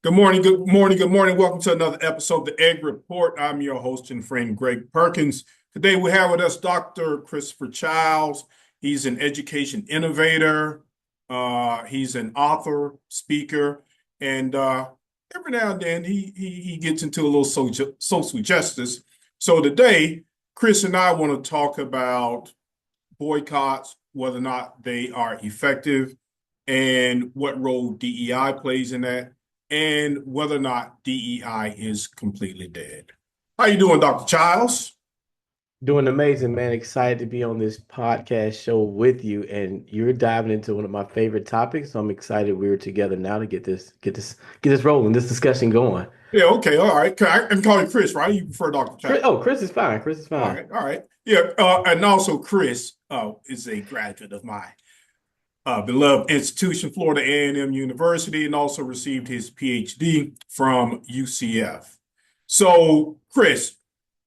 Good morning, good morning, good morning. Welcome to another episode of the Egg Report. I'm your host and friend, Greg Perkins. Today we have with us Dr. Christopher Childs. He's an education innovator. He's an author, speaker, and every now and then he gets into a little social justice. So today, Chris and I want to talk about boycotts, whether or not they are effective, and what role DEI plays in that, and whether or not DEI is completely dead. How you doing, Dr. Childs? Doing amazing, man. Excited to be on this podcast show with you. And you're diving into one of my favorite topics. So I'm excited we're together now to get this rolling, this discussion going. Yeah, okay, all right. I can call you Chris, right? You prefer Dr. Chris, Childs. oh, Chris is fine. Chris is All fine. right, all right. Yeah, and also Chris is a graduate of my beloved institution, Florida A&M University, and also received his PhD from UCF. So, Chris,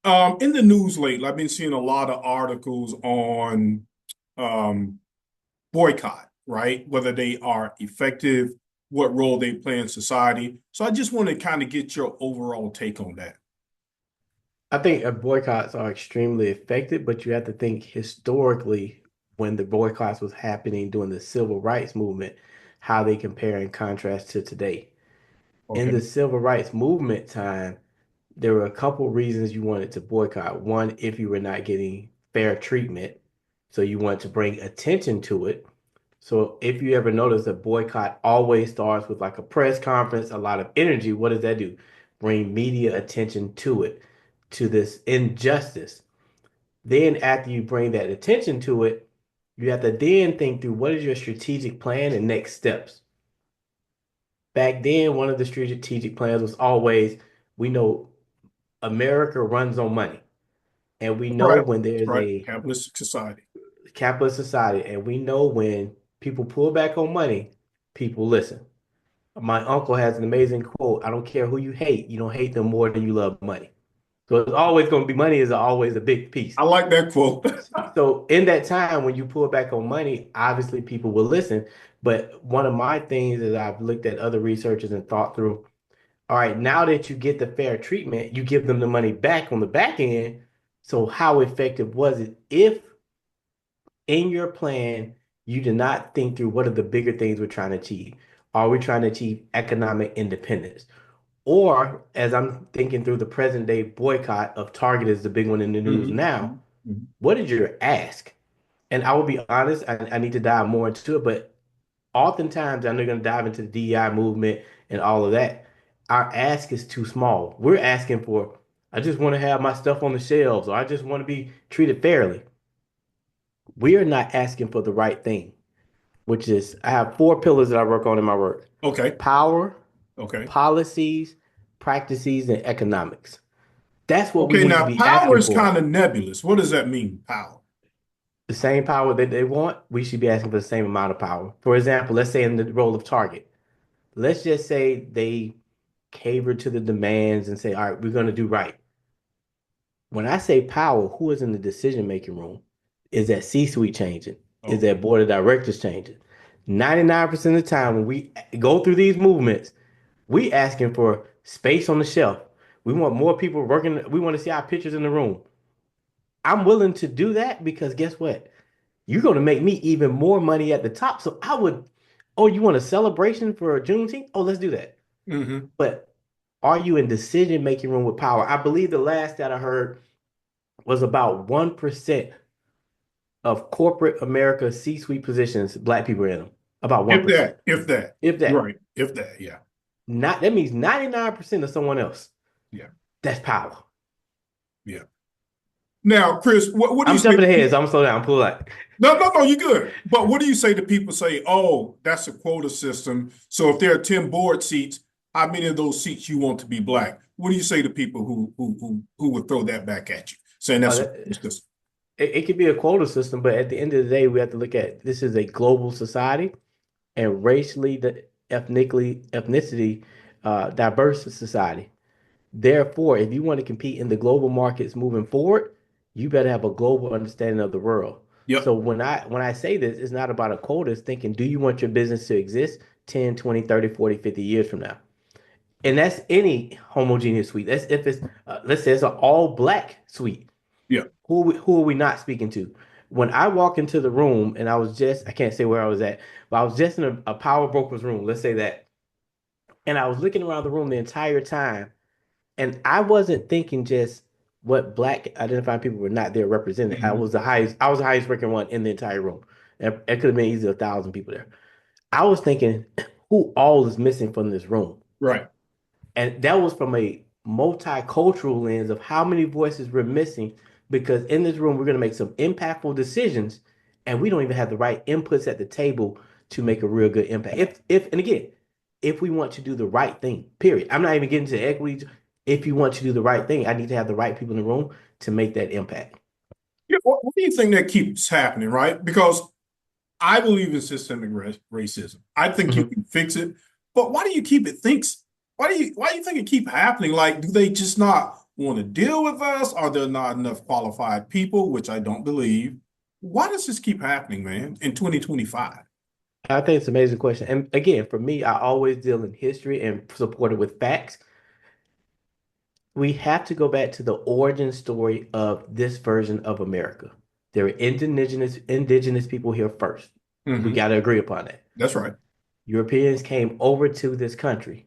in the news lately, I've been seeing a lot of articles on um, boycott, right? Whether they are effective, what role they play in society. So I just want to kind of get your overall take on that. I think boycotts are extremely effective, but you have to think historically when the boycotts was happening during the civil rights movement, how they compare and contrast to today. In the Okay. civil rights movement time, there were a couple reasons you wanted to boycott. One, if you were not getting fair treatment, so you want to bring attention to it. So if you ever notice a boycott always starts with like a press conference, a lot of energy, what does that do? Bring media attention to it, to this injustice. Then after you bring that attention to it, you have to then think through what is your strategic plan and next steps. Back then, one of the strategic plans was always, we know America runs on money. And we know Right. when there's Right. a Capitalistic society. capitalist society, and we know when people pull back on money, people listen. My uncle has an amazing quote: I don't care who you don't hate them more than you love money. So it's always going to be money is always a big piece. I like that quote. So in that time when you pull back on money, obviously people will listen. But one of my things is I've looked at other researchers and thought through, all right, now that you get the fair treatment, you give them the money back on the back end. So how effective was it if in your plan, you did not think through what are the bigger things we're trying to achieve. Are we trying to achieve economic independence? Or, as I'm thinking through the present day boycott of Target is the big one in the news Mhm, now, mhm, mhm. what is your ask? And I will be honest, I need to dive more into it, but oftentimes I'm not going to dive into the DEI movement and all of that. Our ask is too small. We're asking for, I just want to have my stuff on the shelves, or I just want to be treated fairly. We are not asking for the right thing, which is I have four pillars that I work on in my work: Okay. power, Okay. policies, practices, and economics. That's what we Okay. need to Now, be power asking is for. kind of nebulous. What does that mean, power? The same power that they want, we should be asking for the same amount of power. For example, let's say in the role of Target, let's just say they cater to the demands and say, all right, we're going to do right. When I say power, who is in the decision making room? Is that C-suite changing? Is that Okay. board of directors changing? 99% of the time when we go through these movements, we asking for space on the shelf. We want more people working. We want to see our pictures in the room. I'm willing to do that because guess what? You're going to make me even more money at the top. So I would, oh, you want a celebration for Juneteenth? Oh, let's do that. Hmm. But are you in decision making room with power? I believe the last that I heard was about 1% of corporate America C-suite positions, black people are in them. About If 1%. that, if that. If You're that. right. If that, yeah. Not that means 99% of someone else. Yeah. That's power. Yeah. Now, Chris, what do you I'm say jumping to ahead, people? so I'm slow down, pull like. No, no, no, you're good. But what do you say to people say, oh, that's a quota system. So if there are 10 board seats, how many of those seats you want to be black? What do you say to people who would throw that back at you, saying Oh, that's a that, quota system? it could be a quota system, but at the end of the day, we have to look at this is a global society and racially, ethnicity, diverse society. Therefore, if you want to compete in the global markets moving forward, you better have a global understanding of the world. So Yep. when I say this, it's not about a quota, it's thinking, do you want your business to exist 10, 20, 30, 40, 50 years from now? And that's any homogeneous suite. That's if it's let's say it's an all black suite. Yeah. Who are we not speaking to? When I walk into the room and I can't say where I was at, but I was just in a power broker's room, let's say that. And I was looking around the room the entire time, and I wasn't thinking just what black identifying people were not there represented. Hmm. I was the highest ranking one in the entire room. And it could have been easily 1,000 people there. I was thinking, who all is missing from this room? Right. And that was from a multicultural lens of how many voices we're missing because in this room, we're going to make some impactful decisions and we don't even have the right inputs at the table to make a real good impact. And again, if we want to do the right thing, period. I'm not even getting to equity. If you want to do the right thing, I need to have the right people in the room to make that impact. Yeah, what do you think that keeps happening, right? Because I believe in systemic racism. I think you Mhm. can fix it, but why do you keep it thinks? Why do you think it keep happening? Like, do they just not want to deal with us? Are there not enough qualified people? Which I don't believe. Why does this keep happening, man, in 2025? I think it's an amazing question. And again, for me, I always deal in history and support it with facts. We have to go back to the origin story of this version of America. There were indigenous people here first. We Hmm. got to agree upon that. That's right. Europeans came over to this country.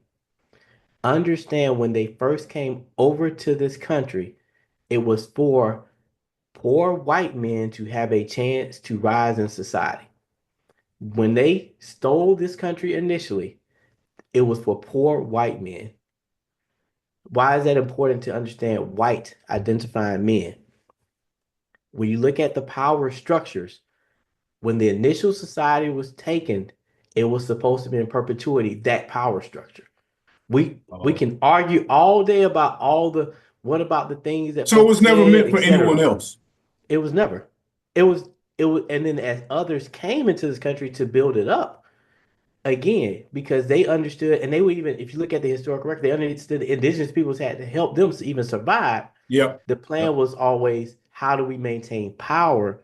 Understand when they first came over to this country, it was for poor white men to have a chance to rise in society. When they stole this country initially, it was for poor white men. Why is that important to understand white identifying men? When you look at the power structures, when the initial society was taken, it was supposed to be in perpetuity, that power structure. We Oh. can argue all day about all the what about the things that So it folks was never said, meant for anyone etc. else. It was never. It was it was and then as others came into this country to build it up again, because they understood and they were even if you look at the historical record, they understood the indigenous peoples had to help them to even survive. Yep. The Yep. plan was always how do we maintain power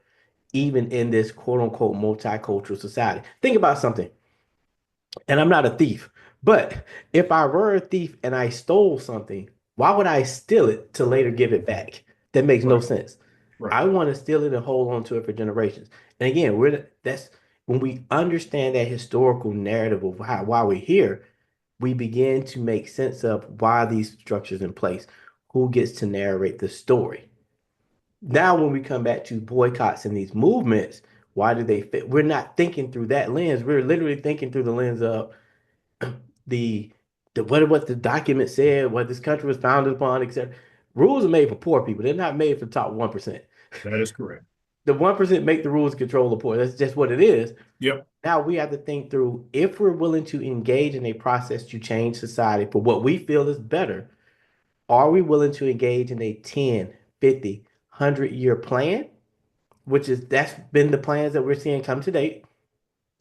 even in this quote unquote multicultural society. Think about something, and I'm not a thief, but if I were a thief and I stole something, why would I steal it to later give it back? That makes no Right. sense. Right. I want to steal it and hold on to it for generations. And again, that's when we understand that historical narrative of why we're here, we begin to make sense of why these structures in place, who gets to narrate the story. Now, when we come back to boycotts and these movements, why do they fit? We're not thinking through that lens. We're literally thinking through the lens of the what the document said, what this country was founded upon, etc. Rules are made for poor people. They're not made for the top 1%. That is correct. The 1% make the rules control the poor. That's just what it is. Yep. Now we have to think through if we're willing to engage in a process to change society for what we feel is better, are we willing to engage in a 10, 50, 100-year plan? Which is that's been the plans that we're seeing come to date.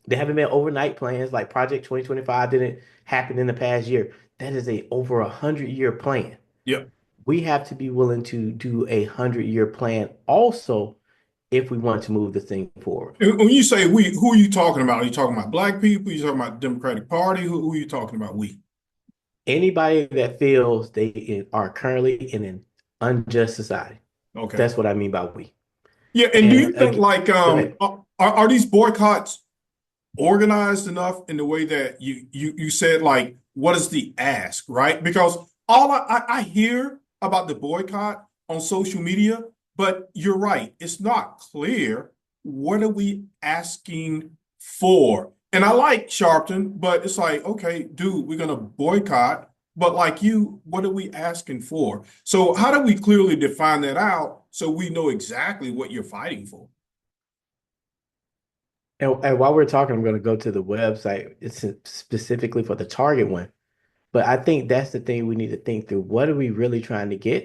They haven't been overnight plans like Project 2025 didn't happen in the past year. That is a over 100-year plan. Yep. We have to be willing to do 100-year plan also if we want to move the thing forward. And when you say we, who are you talking about? Are you talking about black people? Are you talking about the Democratic Party? Who are you talking about? We. Anybody that feels they are currently in an unjust society. Okay. That's what I mean by we. Yeah. And do And you think like go ahead. are these boycotts organized enough in the way that you said like what is the ask, right? Because all I hear about the boycott on social media, but you're right, it's not clear what are we asking for. And I like Sharpton, but it's like, okay, dude, we're gonna boycott, but like you, what are we asking for? So how do we clearly define that out so we know exactly what you're fighting for? And while we're talking, I'm going to go to the website. It's specifically for the Target one. But I think that's the thing we need to think through. What are we really trying to get?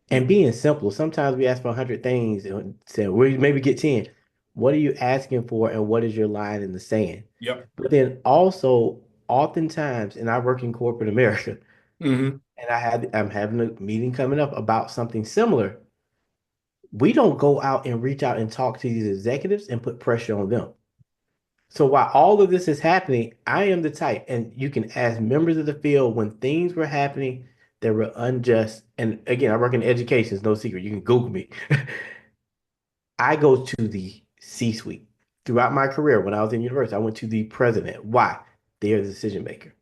Yeah. And being simple. Sometimes we ask for 100 things and say, we maybe get 10. What are you asking for and what is your line in the sand? Yep. But then also, oftentimes, and I work in corporate America, Hmm. and I'm having a meeting coming up about something similar. We don't go out and reach out and talk to these executives and put pressure on them. So while all of this is happening, I am the type, and you can ask members of the field when things were happening that were unjust. And again, I work in education, it's no secret. You can Google me. I go to the C-suite. Throughout my career, when I was in university, I went to the president. Why? They are the decision maker.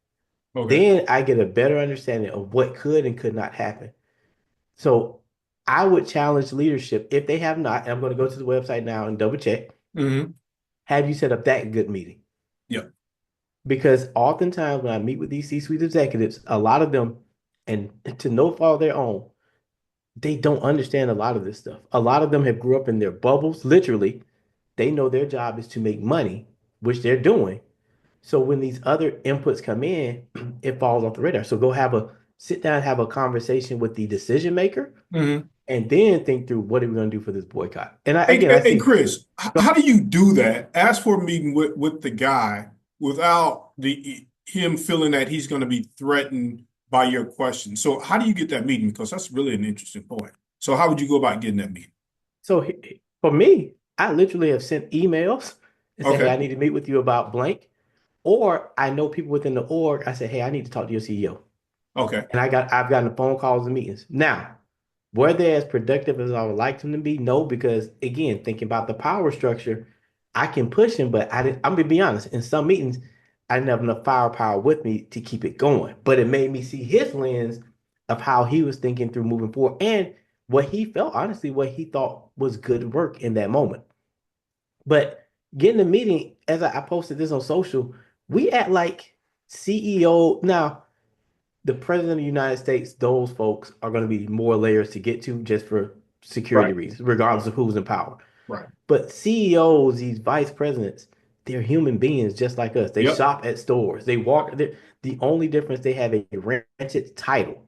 Okay. Then I get a better understanding of what could and could not happen. So I would challenge leadership if they have not, and I'm going to go to the website now and double check. Mm-hmm. Have you set up that good meeting? Yeah. Because oftentimes when I meet with these C-suite executives, a lot of them, and to no fault of their own, they don't understand a lot of this stuff. A lot of them have grew up in their bubbles, literally. They know their job is to make money, which they're doing. So when these other inputs come in, it falls off the radar. So go have a sit down, have a conversation with the decision maker, Mm-hmm. and then think through what are we going to do for this boycott. And Hey, I hey, see. Kris, how do you do that? Ask for a meeting with the guy without him feeling that he's going to be threatened by your question. So how do you get that meeting? Because that's really an interesting point. So how would you go about getting that meeting? So for me, I literally have sent emails and say, hey, Okay. I need to meet with you about blank. Or I know people within the org. I say, hey, I need to talk to your CEO. Okay. And I've gotten the phone calls and meetings. Now, were they as productive as I would like them to be? No, because again, thinking about the power structure, I can push him, but I'm gonna be honest. In some meetings, I didn't have enough firepower with me to keep it going. But it made me see his lens of how he was thinking through moving forward and what he felt, honestly, what he thought was good work in that moment. But getting the meeting, as I posted this on social, we at like CEO now the president of the United States, those folks are going to be more layers to get to just for security Right. reasons, regardless Right. of who's in power. Right. But CEOs, these vice presidents, they're human beings just like us. They Yep. shop at stores. They walk. The only difference they have a rented title.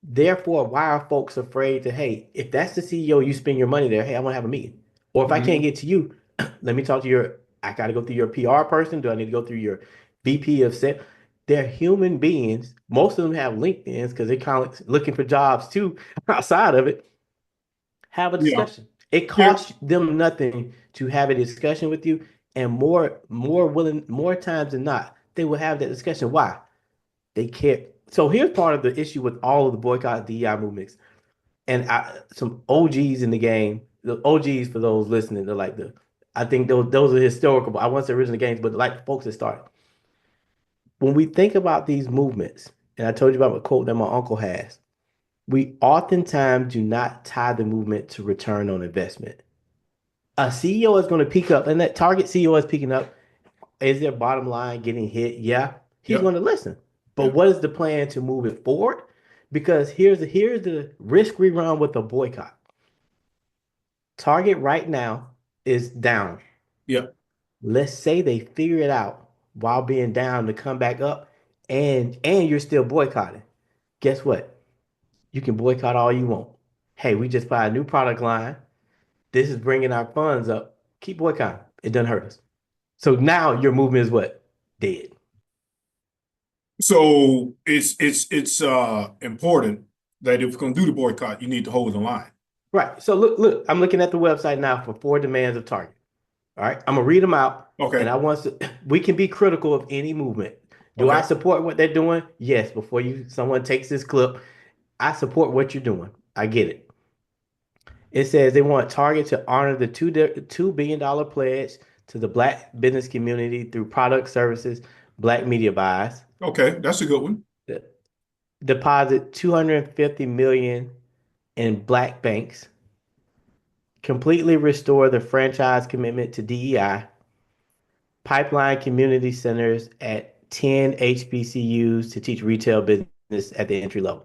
Therefore, why are folks afraid to, hey, if that's the CEO, you spend your money there, hey, I want to have a meeting. Or if I can't Hmm. get to you, let me talk to I got to go through your PR person. Do I need to go through your VP of set? They're human beings. Most of them have LinkedIn's because they're kind of looking for jobs too outside of it. Have a Yeah. discussion. It Yeah. costs them nothing to have a discussion with you. And more times than not, they will have that discussion. Why? They care. So here's part of the issue with all of the boycott DEI movements and some OGs in the game. The OGs for those listening, they're like I think those are historical. I want to say original games, but like folks that started. When we think about these movements, and I told you about a quote that my uncle has, we oftentimes do not tie the movement to return on investment. A CEO is going to peak up, and that target CEO is peaking up. Is their bottom line getting hit? Yeah, he's Yep. going to listen. But Yep. what is the plan to move it forward? Because here's the risk we run with a boycott. Target right now is down. Yep. Let's say they figure it out while being down to come back up and you're still boycotting. Guess what? You can boycott all you want. Hey, we just buy a new product line. This is bringing our funds up. Keep boycotting. It doesn't hurt us. So now your movement is what? Dead. So it's important that if we're going to do the boycott, you need to hold the line. Right. So look, I'm looking at the website now for 4 demands of Target. All right. I'm gonna read them out. And Okay. I want to we can be critical of any movement. Do I Okay. support what they're doing? Yes. Before someone takes this clip, I support what you're doing. I get it. It says they want Target to honor the $2 billion pledge to the Black business community through product services, Black media buys, Okay. That's a good one. deposit 250 million in Black banks, completely restore the franchise commitment to DEI, pipeline community centers at 10 HBCUs to teach retail business at the entry level.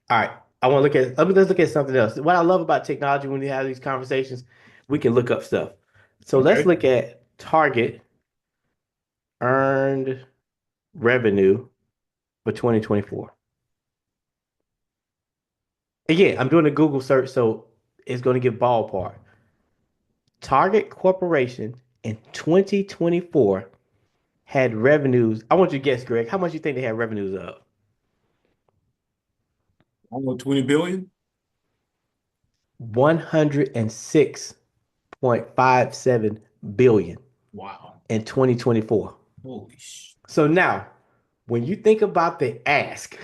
All right. Let's look at something else. What I love about technology when we have these conversations, we can look up stuff. So let's Okay. look at Target earned revenue for 2024. Again, I'm doing a Google search, so it's going to give ballpark. Target Corporation in 2024 had revenues. I want you to guess, Greg. How much you think they had revenues of? Almost 20 billion. 106.57 billion. Wow. in 2024. Holy sh. So now, when you think about the ask,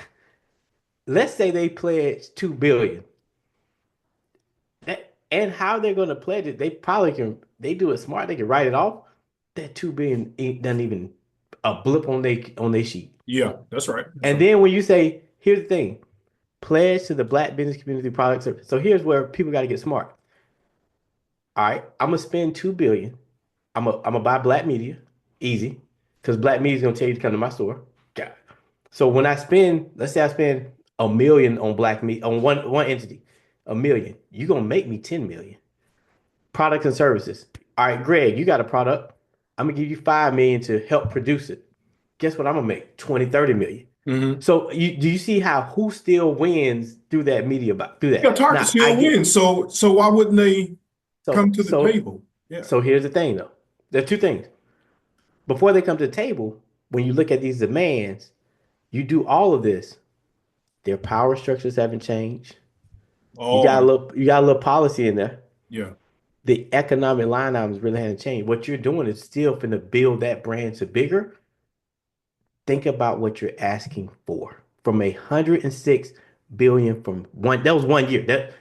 let's say they pledge 2 billion. And how they're going to pledge it, they probably can. They do it smart. They can write it off. That 2 billion doesn't even a blip on their sheet. Yeah, that's right. That's And right. then when you say, here's the thing, pledge to the Black business community products. So here's where people got to get smart. All right, I'm gonna spend 2 billion. I'm gonna buy Black media, easy, because Black media is gonna tell you to come to my store. Got it. So when I spend, let's say I spend 1 million on Black media on one entity, 1 million, you're gonna make me 10 million. Products and services. All right, Greg, you got a product. I'm gonna give you 5 million to help produce it. Guess what? I'm gonna make 20, 30 million. Hmm. So do you see how who still wins through that media through Yeah, that? Target Now I still get wins. So why wouldn't they come so to the so table? Yeah. so here's the thing though. There are two things. Before they come to the table, when you look at these demands, you do all of this. Their power structures haven't changed. Oh, You got a little policy in there. yeah. The economic line items really haven't changed. What you're doing is still finna build that brand to bigger. Think about what you're asking for. From 106 billion from one, that was 1 year. That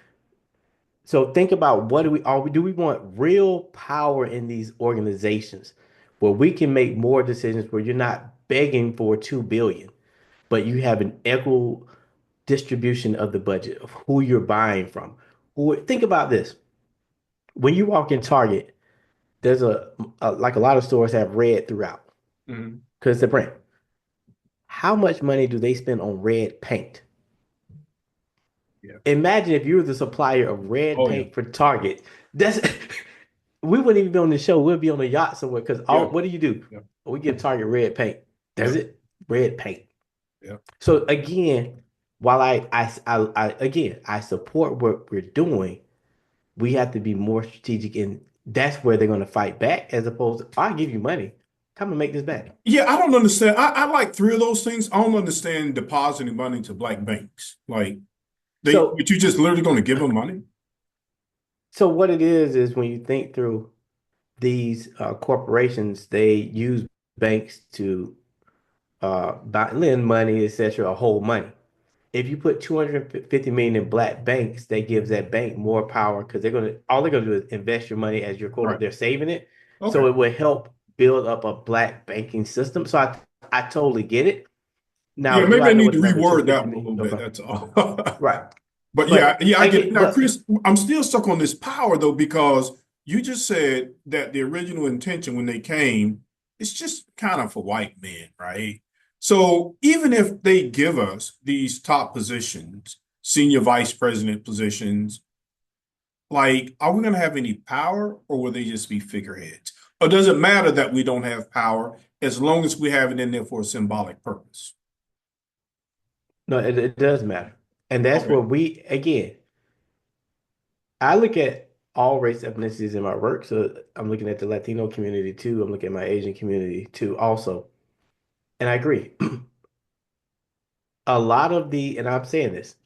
so think about what do we want real power in these organizations where we can make more decisions where you're not begging for 2 billion, but you have an equal distribution of the budget of who you're buying from. Think about this. When you walk in Target, there's like a lot of stores have red throughout Hmm. because it's a brand. How much money do they spend on red paint? Yeah. Imagine if you were the supplier of red Oh, yeah. paint for Target. That's we wouldn't even be on the show. We'd be on a yacht somewhere because Yeah. all what do? Yeah. We give Target red paint. Yeah. Does it? Red paint. Yeah. So again, while I support what we're doing, we have to be more strategic, and that's where they're going to fight back as opposed to I'll give you money, come and make this back. Yeah, I don't understand. I like three of those things. I don't understand depositing money to black banks. Like So but you just literally going to give them money? so what it is when you think through these corporations, they use banks to lend money, etc., or hold money. If you put 250 million in black banks, that gives that bank more power because they're gonna do is invest your money as your quote Right. they're saving it. Okay. So it will help build up a black banking system. So I totally get it. Now, Yeah, do maybe I I know need what to another reword that 250 one a million? little bit. Okay. That's all. Right. But yeah, But yeah, I get it. again, Now, but Chris, I'm still stuck on this power though, because you just said that the original intention when they came, it's just kind of for white men, right? So even if they give us these top positions, senior vice president positions, like, are we going to have any power or will they just be figureheads? Or does it matter that we don't have power as long as we have it in there for a symbolic purpose? no, it does matter. And that's where Okay. we again, I look at all race ethnicities in my work. So I'm looking at the Latino community too. I'm looking at my Asian community too, also. And I agree. A lot of and I'm saying this,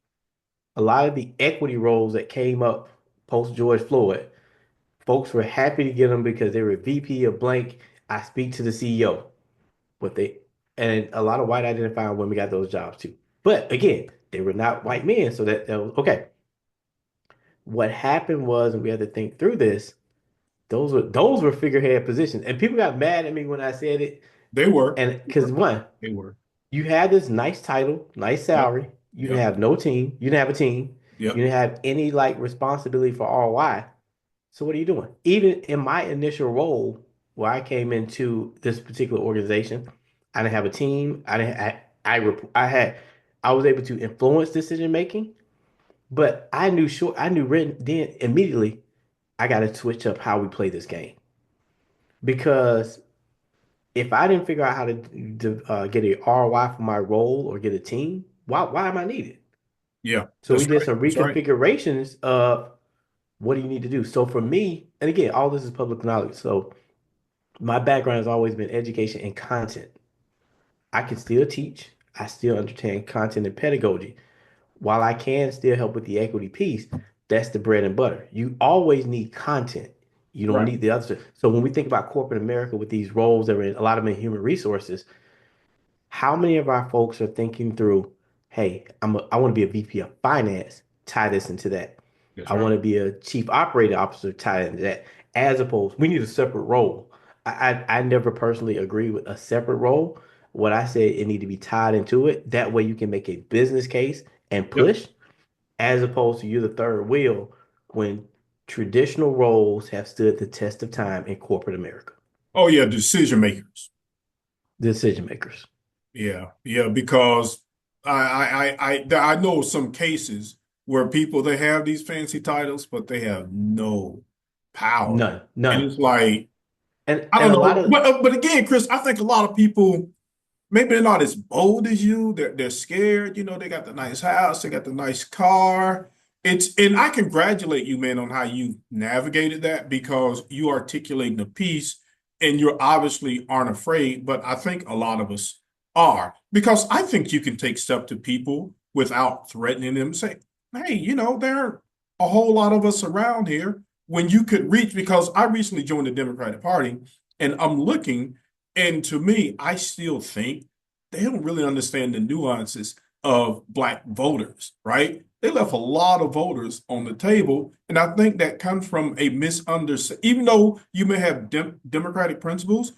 a lot of the equity roles that came up post George Floyd, folks were happy to get them because they were VP of blank. I speak to the CEO, but and a lot of white identifying women got those jobs too. But again, they were not white men, so that was okay. What happened was, and we had to think through this. Those were figurehead positions, and people got mad at me when I said it. They were. And because one, They were. you had this nice title, nice Yep. salary. You didn't Yep. have no team. You didn't have a team. You Yep. didn't have any like responsibility for ROI. So what are you doing? Even in my initial role, where I came into this particular organization, I didn't have a team. I didn't. I had. I was able to influence decision making, but I knew written then immediately. I got to switch up how we play this game because if I didn't figure out how to get a ROI for my role or get a team, why am I needed? Yeah. So we That's did right. some That's right. reconfigurations of what do you need to do. So for me, and again, all this is public knowledge. So my background has always been education and content. I can still teach. I still understand content and pedagogy. While I can still help with the equity piece, that's the bread and butter. You always need content. You don't Right. need the other. So when we think about corporate America with these roles that are in, a lot of them in human resources, how many of our folks are thinking through, hey, I want to be a VP of finance, tie this into that. That's I right. want to be a chief operating officer, tie into that. As opposed, we need a separate role. I never personally agree with a separate role. What I said, it need to be tied into it. That way you can make a business case and Yep. push, as opposed to you the third wheel when traditional roles have stood the test of time in corporate America. Oh yeah, decision makers. Decision makers. Yeah, yeah, because I know some cases where people they have these fancy titles, but they have no power. None, And none. it's like, I And don't a lot know. of But again, Chris, I think a lot of people maybe they're not as bold as you. They're scared. You know, they got the nice house, they got the nice car. And I congratulate you, man, on how you navigated that because you articulating a piece and you obviously aren't afraid, but I think a lot of us are because I think you can take stuff to people without threatening them. Say, hey, there are a whole lot of us around here when you could reach because I recently joined the Democratic Party and I'm looking and to me, I still think they don't really understand the nuances of Black voters, right? They left a lot of voters on the table. And I think that comes from a misunderstanding. Even though you may have democratic principles,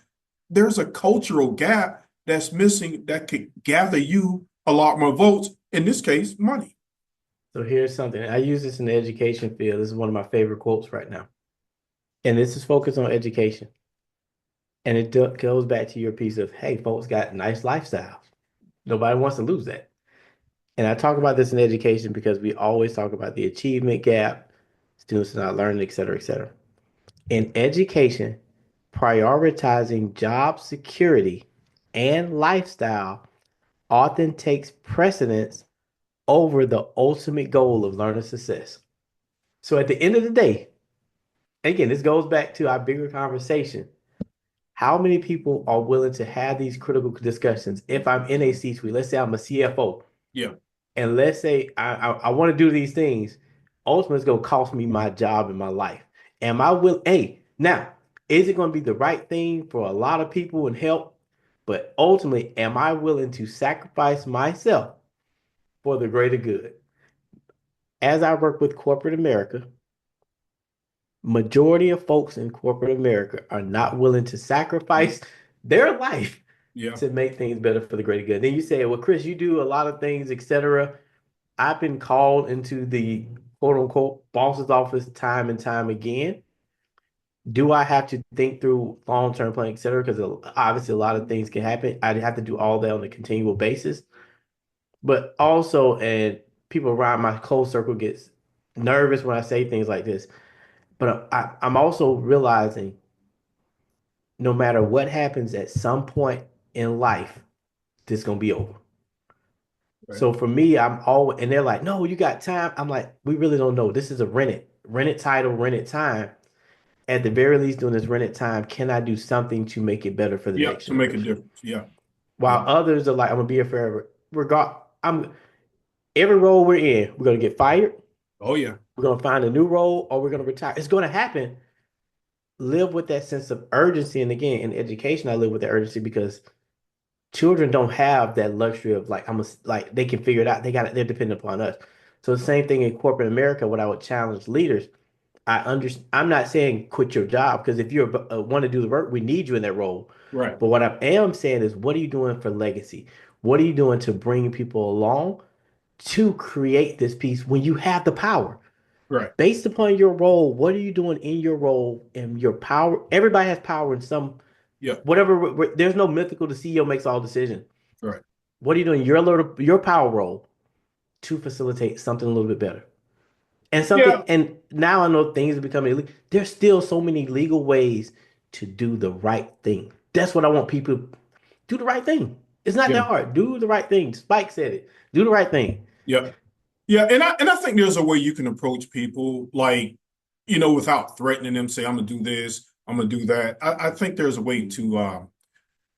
there's a cultural gap that's missing that could gather you a lot more votes, in this case, money. So here's something. I use this in the education field. This is one of my favorite quotes right now. And this is focused on education. And it goes back to your piece of, hey, folks got nice lifestyles. Nobody wants to lose that. And I talk about this in education because we always talk about the achievement gap, students are not learning, et cetera, et cetera. In education, prioritizing job security and lifestyle often takes precedence over the ultimate goal of learner success. So at the end of the day, again, this goes back to our bigger conversation. How many people are willing to have these critical discussions? If I'm in a C-suite, let's say I'm a CFO, Yeah, and let's say I want to do these things, ultimately it's going to cost me my job and my life. Am I will? Hey, now is it going to be the right thing for a lot of people and help? But ultimately, am I willing to sacrifice myself for the greater good? As I work with corporate America, majority of folks in corporate America are not willing to sacrifice their life yeah, to make things better for the greater good. Then you say, well, Kris, you do a lot of things, etc. I've been called into the quote unquote boss's office time and time again. Do I have to think through long-term planning, et cetera? Because obviously a lot of things can happen. I'd have to do all that on a continual basis. But also, and people around my close circle gets nervous when I say things like this. But I'm also realizing no matter what happens at some point in life, this is gonna be over. right. So for me, I'm always, and they're like, no, you got time. I'm like, we really don't know. This is a rented title, rented time. At the very least, during this rented time, can I do something to make it better for the Yeah, next to make a generation? difference. Yeah, yeah. While others are like, I'm gonna be here forever. I'm every role we're in, we're gonna get fired, Oh yeah, we're gonna find a new role, or we're gonna retire. It's gonna happen. Live with that sense of urgency. And again, in education, I live with the urgency because children don't have that luxury of like like they can figure it out. They're dependent upon us. So the same thing in corporate America. What I would challenge leaders, I'm not saying quit your job because if you want to do the work, we need you in that role. right, But what I am saying is, what are you doing for legacy? What are you doing to bring people along to create this piece when you have the power? right. Based upon your role, what are you doing in your role and your power? Everybody has power in some Yeah, whatever. There's no mythical. The CEO makes all decisions. right. What are you doing your power role to facilitate something a little bit better? And Yeah, something and now I know things are becoming illegal. There's still so many legal ways to do the right thing. That's what I want people to do the right thing. It's not yeah, that hard. Do the right thing. Spike said it. Do the right thing. yeah. Yeah, and I think there's a way you can approach people like, without threatening them, say, I'm gonna do this, I'm gonna do that. I think there's a way to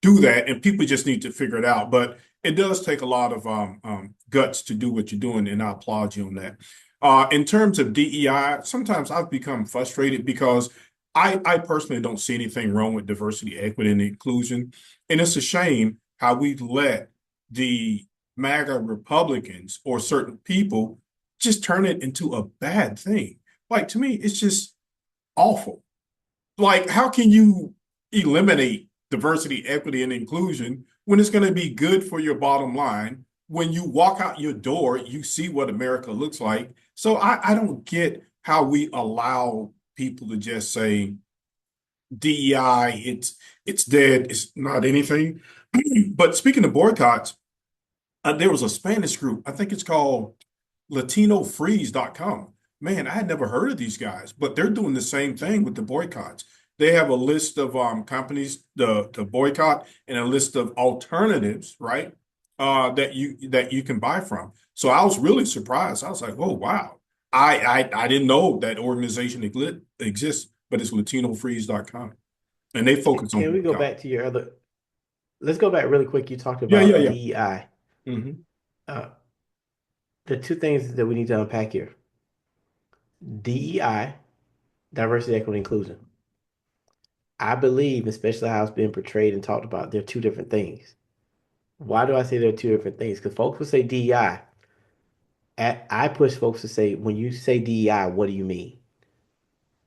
do that, and people just need to figure it out. But it does take a lot of guts to do what you're doing, and I applaud you on that. In terms of DEI, sometimes I've become frustrated because I personally don't see anything wrong with diversity, equity, and inclusion. And it's a shame how we let the MAGA Republicans or certain people just turn it into a bad thing. Like to me, it's just awful. Like, how can you eliminate diversity, equity, and inclusion when it's going to be good for your bottom line? When you walk out your door, you see what America looks like. So I don't get how we allow people to just say DEI, it's dead, it's not anything. But speaking of boycotts, there was a Spanish group, I think it's called LatinoFreeze.com. Man, I had never heard of these guys, but they're doing the same thing with the boycotts. They have a list of companies to boycott and a list of alternatives, right? That you can buy from. So I was really surprised. I was like, oh wow. I didn't know that organization exists, but it's LatinoFreeze.com. And they focus on Can we go boycott. back to your other? Let's go back really quick. You talked Yeah, yeah, about yeah. DEI. Hmm. Uh, the two things that we need to unpack here: DEI, diversity, equity, inclusion. I believe, especially how it's been portrayed and talked about, they're two different things. Why do I say they're two different things? Because folks will say DEI. I push folks to say, when you say DEI, what do you mean?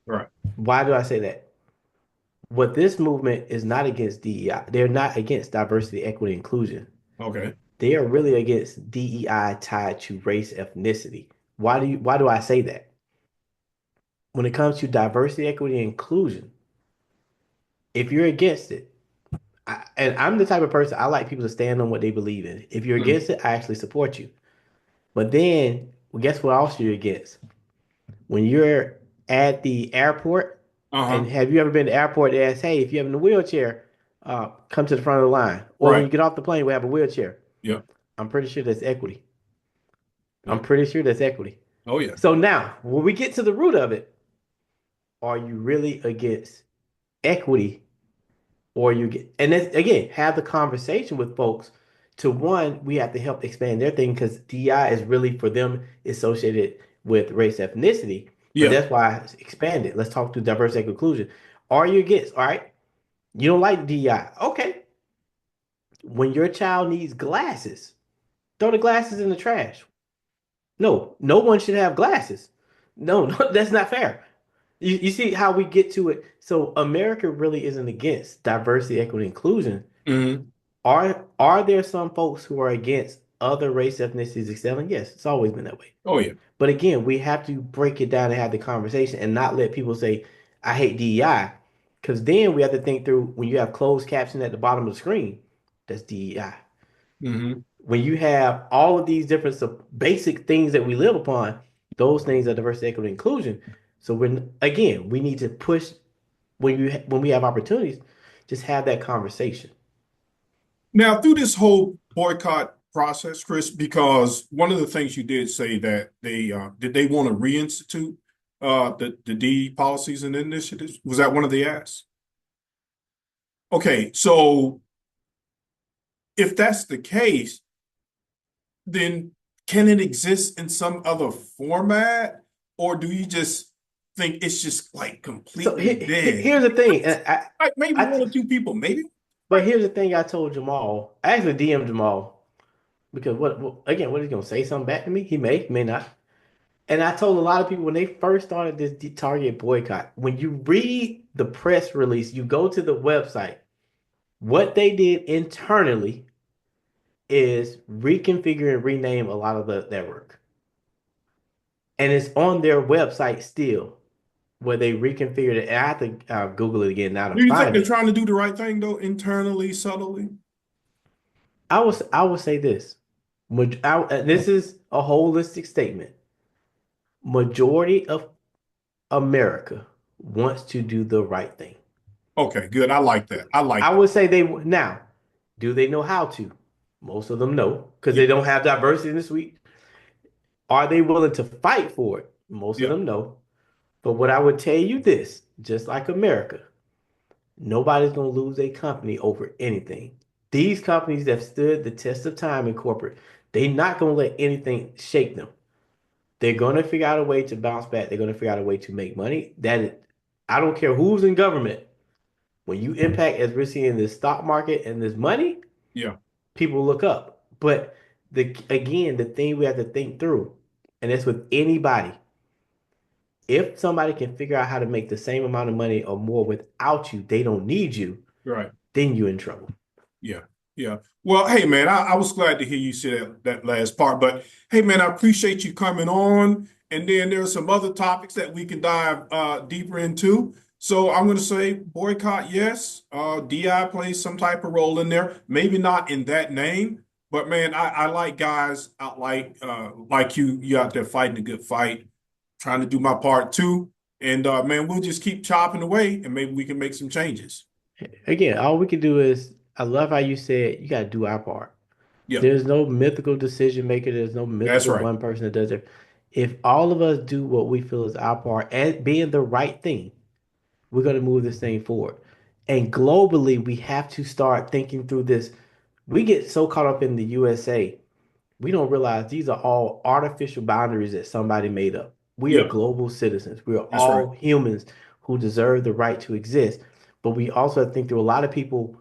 Right. Why do I say that? What this movement is not against DEI. They're not against diversity, equity, inclusion. Okay. They are really against DEI tied to race, ethnicity. Why do I say that? When it comes to diversity, equity, and inclusion, if you're against it, and I'm the type of person I like people to stand on what they believe in. If you're Mm. against it, I actually support you. But then, well, guess what else you're against? When you're at the airport, and Uh-huh. have you ever been to the airport that asks, hey, if you're in a wheelchair, come to the front of the line. Or when Right. you get off the plane, we have a wheelchair. Yeah. I'm pretty sure that's equity. I'm Yeah. pretty sure that's equity. Oh yeah. So now, when we get to the root of it, are you really against equity or you get, and then again, have the conversation with folks to one, we have to help expand their thing because DI is really for them associated with race ethnicity, but Yeah. that's why I expanded. Let's talk to diverse and inclusion. Are you against? All right, you don't like DI. Okay. When your child needs glasses, throw the glasses in the trash. No, no one should have glasses. No, no, that's not fair. You see how we get to it. So America really isn't against diversity, equity, inclusion. Hmm. Are there some folks who are against other race ethnicities excelling? Yes, it's always been that way. Oh yeah. But again, we have to break it down and have the conversation and not let people say, I hate DEI. Because then we have to think through when you have closed caption at the bottom of the screen, that's DEI. Hmm. When you have all of these different basic things that we live upon, those things are diversity, equity, inclusion. So when again, we need to push when we have opportunities, just have that conversation. Now, through this whole boycott process, Chris, because one of the things you did say that they want to reinstitute the D policies and initiatives. Was that one of the asks? Okay, so if that's the case, then can it exist in some other format, or do you just think it's just like So completely dead? here's the thing, and Like maybe I one or two people, maybe. but here's the thing I told Jamal. I actually DM'd Jamal because again, what is he gonna say something back to me? He may not. And I told a lot of people when they first started this Target boycott, when you read the press release, you go to the website, what they did internally is reconfigure and rename a lot of the network. And it's on their website still where they reconfigured it. And I have to Google it again now to Do you think find they're it. trying to do the right thing though, internally, subtly? I would say this. This is a holistic statement. Majority of America wants to do the right thing. Okay, good. I like that. I like I that. would say now, do they know how to? Most of them know because Yeah, they don't have diversity in the suite. Are they willing to fight for it? Most of yeah. them know. But what I would tell you this, just like America, nobody's going to lose a company over anything. These companies that have stood the test of time in corporate, they're not going to let anything shake them. They're going to figure out a way to bounce back. They're going to figure out a way to make money. I don't care who's in government. When you impact, as we're seeing this stock market and this money, Yeah, people look up. But the thing we have to think through, and it's with anybody, if somebody can figure out how to make the same amount of money or more without you, they don't need you, right. then you're in trouble. Yeah, yeah. Well, hey man, I was glad to hear you say that last part. But hey man, I appreciate you coming on. And then there's some other topics that we can dive deeper into. So I'm going to say boycott, yes. DI plays some type of role in there. Maybe not in that name, but man, I like guys out like you. You out there fighting a good fight, trying to do my part too. And man, we'll just keep chopping away, and maybe we can make some changes. Again, all we can do is, I love how you said you got to do our part. Yeah, There's no mythical decision maker. There's no that's mythical right. one person that does it. If all of us do what we feel is our part and being the right thing, we're going to move this thing forward. And globally, we have to start thinking through this. We get so caught up in the USA, we don't realize these are all artificial boundaries that somebody made up. We are Yeah, global citizens. We are that's right. all humans who deserve the right to exist. But we also think through a lot of people,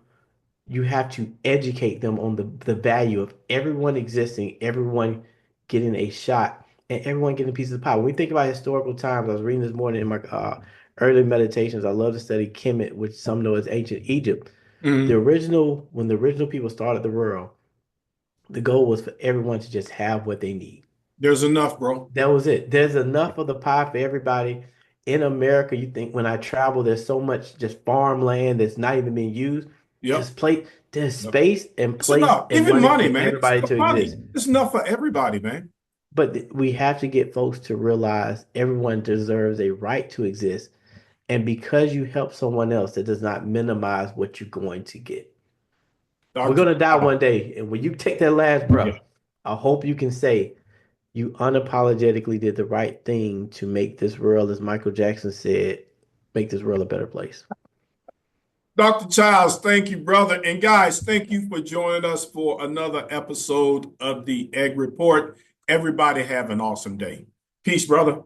you have to educate them on the value of everyone existing, everyone getting a shot, and everyone getting a piece of the pie. When we think about historical times, I was reading this morning in my early meditations. I love to study Kemet, which some know as ancient Egypt. Mhm. When the original people started the world, the goal was for everyone to just have what they need. There's enough, bro. That was it. There's enough of the pie for everybody. In America, you think when I travel, there's so much just farmland that's not even being used. Yep. There's Yep. space and It's place enough. and Even money money, for man. It's everybody enough to money. exist. It's enough for everybody, man. But we have to get folks to realize everyone deserves a right to exist. And because you help someone else, that does not minimize what you're going to get. We're Dr. going to die Child. one day. And when you take that last Yeah. breath, I hope you can say, you unapologetically did the right thing to make this world, as Michael Jackson said, make this world a better place. Dr. Childs, thank you, brother. And guys, thank you for joining us for another episode of the Egg Report. Everybody have an awesome day. Peace, brother.